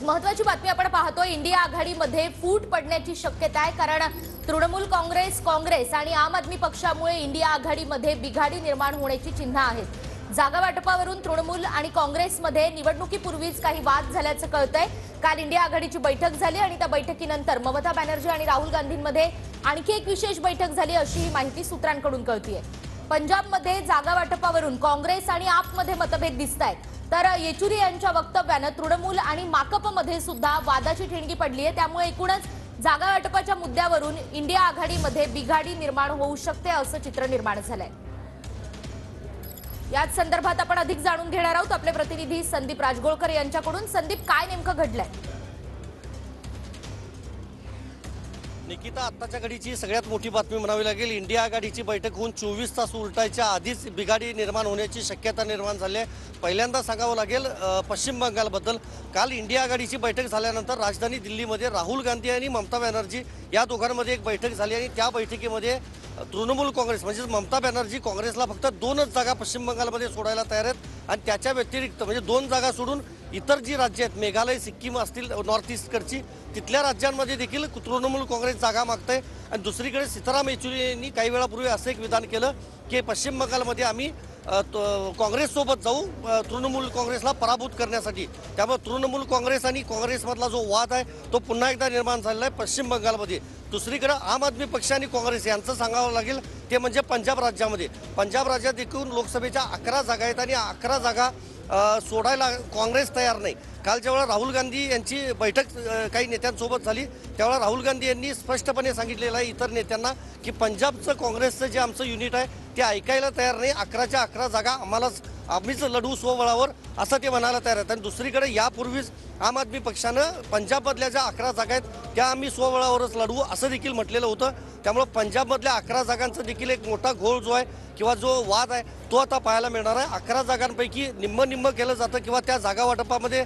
महत्त्वाची बातमी आपण पाहतोय, इंडिया आघाडीमध्ये फूट पडण्याची शक्यता आहे। कारण तृणमूल काँग्रेस आणि आम आदमी पक्षामुळे इंडिया आघाडीमध्ये बिघाडी निर्माण होण्याची चिन्ह आहेत। जागा वाटपावरून तृणमूल आणि काँग्रेसमध्ये निवडणुकीपूर्वीच काही वाद झाल्याचं कळतंय। काल इंडिया आघाडीची बैठक झाली आणि त्या बैठकीनंतर ममता बॅनर्जी आणि राहुल गांधींमध्ये आणखी एक विशेष बैठक झाली, अशी माहिती सूत्रांकडून कळतीये। पंजाबमध्ये जागा वाटपावरून काँग्रेस आणि आपमध्ये मतभेद दिसतायत, तर येचुरी यांच्या वक्तव्याने तृणमूल आणि माकपमध्ये सुद्धा वादाची ठिणगी पडली आहे। त्यामुळे एकूणच जागा वाटपाच्या मुद्द्यावरून इंडिया आघाडीमध्ये बिघाडी निर्माण होऊ शकते, असं चित्र निर्माण झालंय। याच संदर्भात आपण अधिक जाणून घेणार आहोत आपले प्रतिनिधी संदीप राजगोळकर यांच्याकडून। संदीप, काय नेमकं घडलंय? निकिता, आत्ताच्या घडीची सगळ्यात मोठी बातमी म्हणावी लागेल। इंडिया आघाडीची बैठक होऊन 24 तास उलटायच्या आधीच बिघाडी निर्माण होण्याची शक्यता निर्माण झाली आहे। पहिल्यांदा सांगावं लागेल पश्चिम बंगालबद्दल। काल इंडिया आघाडीची बैठक झाल्यानंतर राजधानी दिल्लीमध्ये राहुल गांधी आणि ममता बॅनर्जी या दोघांमध्ये एक बैठक झाली आणि त्या बैठकीमध्ये तृणमूल काँग्रेस म्हणजे ममता बॅनर्जी काँग्रेसला फक्त 2च जागा पश्चिम बंगालमध्ये सोडायला तयार आहेत आणि त्याच्या व्यतिरिक्त म्हणजे 2 जागा सोडून इतर जी राज्य आहेत, मेघालय, सिक्कीम असतील, नॉर्थ ईस्टकडची, तिथल्या राज्यांमध्ये देखील तृणमूल काँग्रेस जागा मागते। आणि दुसरीकडे सीताराम येचुरी यांनी काही वेळापूर्वी असं एक विधान केलं की पश्चिम बंगालमध्ये आम्ही काँग्रेससोबत जाऊ तृणमूल काँग्रेसला पराभूत करण्यासाठी। त्यामुळे तृणमूल काँग्रेस आणि काँग्रेसमधला जो वाद आहे तो पुन्हा एकदा निर्माण झालेला आहे पश्चिम बंगालमध्ये। दुसरीकडे आम आदमी पक्ष आणि काँग्रेस यांचं सांगावं लागेल ते म्हणजे पंजाब राज्यामध्ये। पंजाब राज्यात एकूण लोकसभेच्या 11 जागा आहेत आणि 11 जागा सोडायला काँग्रेस तयार नाही। काल जेव्हा राहुल गांधी यांची बैठक काही नेत्यांसोबत झाली त्यावेळेला राहुल गांधी यांनी स्पष्टपणे सांगितलेलं आहे इतर नेत्यांना की पंजाबचं काँग्रेसचं जे आमचं युनिट आहे ते ऐकायला तयार नाही। 11च्या 11 जागा आम्हीच लढू स्वबळावर, असं ते म्हणायला तयार आहेत। आणि दुसरीकडे यापूर्वीच आम आदमी पक्षानं पंजाबमधल्या ज्या 11 जागा आहेत त्या आम्ही स्वबळावरच लढवू असं देखील म्हटलेलं होतं। त्यामुळे पंजाबमधल्या 11 जागांचा देखील एक मोठा घोळ जो आहे किंवा जो वाद आहे तो आता पाहायला मिळणार आहे। 11 जागांपैकी निम्म केलं जातं किंवा त्या जागा वाटपामध्ये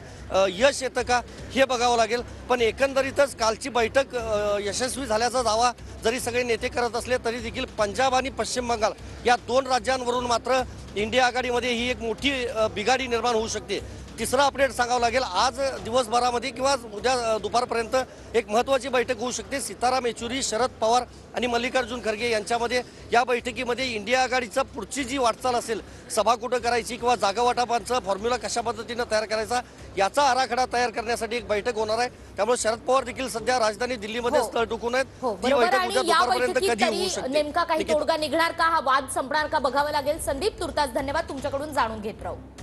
यश येतं का हे बघावं लागेल। पण एकंदरीतच कालची बैठक यशस्वी झाल्याचा दावा जरी सगळे नेते करत असले तरी देखील पंजाब आणि पश्चिम बंगाल या 2 राज्यांवरून मात्र इंडिया आघाडीमध्ये ही एक मोठी बिघाडी निर्माण होऊ शकते। तिसरा अपडेट सांगावं लागेल, आज दिवसभरामध्ये किंवा उद्या दुपारपर्यंत एक महत्त्वाची बैठक होऊ शकते। सीताराम येचुरी, शरद पवार आणि मल्लिकार्जुन खरगे यांच्यामध्ये या बैठकीमध्ये इंडिया आघाडीचं पुढची जी वाटचाल असेल, सभा कुठं करायची किंवा जागा वाटपांचा फॉर्म्युला कशा पद्धतीनं तयार करायचा याचा आराखडा तयार करण्यासाठी एक बैठक होणार आहे। त्यामुळे शरद पवार देखील सध्या राजधानी दिल्लीमध्ये स्थळ टुकून आहेत। ही बैठक उद्या दुपारपर्यंत कधी होऊ शकते, नेमका काही तोडगा निघणार का, हा वाद संपणार का, बघावं लागेल। संदीप, तुर्तास धन्यवाद, तुमच्याकडून जाणून घेत राहू।